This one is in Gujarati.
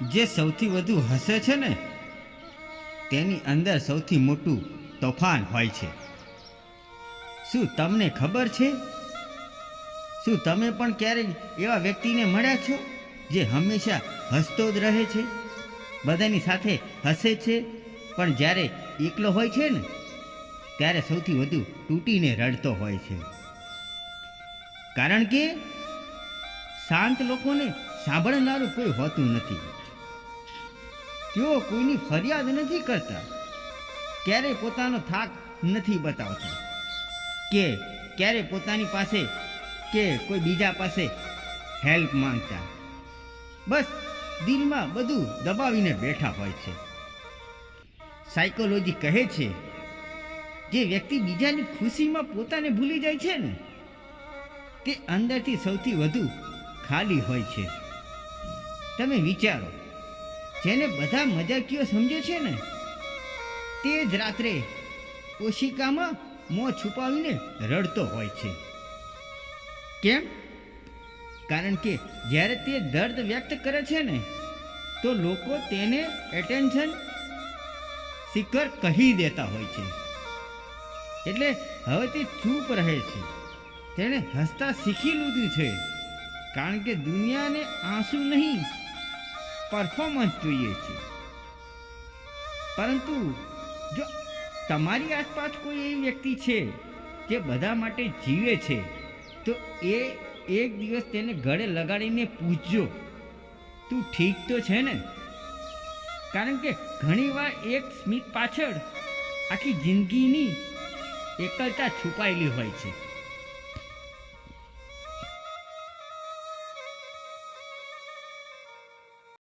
જે સૌથી વધુ હસે છે ને તેની અંદર સૌથી મોટું તોફાન હોય છે. શું તમને ખબર છે? શું તમે પણ ક્યારેય એવા વ્યક્તિને મળ્યા છો જે હંમેશા હસતો જ રહે છે, બધાની સાથે હસે છે, પણ જ્યારે એકલો હોય છે ને ત્યારે સૌથી વધુ તૂટીને રડતો હોય છે? કારણ કે શાંત લોકોને સાંભળનારું કોઈ હોતું નથી. તેઓ કોઈની ફરિયાદ નથી કરતા, ક્યારેય પોતાનો થાક નથી બતાવતા, કે ક્યારે પોતાની પાસે કે કોઈ બીજા પાસે હેલ્પ માંગતા. બસ દિલમાં બધું દબાવીને બેઠા હોય છે. સાયકોલોજી કહે છે જે વ્યક્તિ બીજાની ખુશીમાં પોતાને ભૂલી જાય છે ને તે અંદરથી સૌથી વધુ ખાલી હોય છે. તમે વિચારો, જેને બધા મજાકીઓ સમજે છે ને તે જ રાત્રે ઓશિકામાં મોં છુપાવીને રડતો હોય છે. કેમ? કારણ કે જ્યારે તે દર્દ વ્યક્ત કરે છે ને તો લોકો તેને એટેન્શન સિકર કહી દેતા હોય છે. એટલે હવે તે ચૂપ રહે છે. તેણે હસતા શીખી લીધું છે, કારણ કે દુનિયાને આંસુ નહીં, પરફોર્મન્સ જોઈએ છે. પરંતુ જો તમારી આસપાસ કોઈ એવી વ્યક્તિ છે જે બધા માટે જીવે છે તો એ એક દિવસ તેને ગળે લગાડીને પૂછજો, તું ઠીક તો છે ને? કારણ કે ઘણીવાર એક સ્મિત પાછળ આખી જિંદગીની એકલતા છુપાયેલી હોય છે.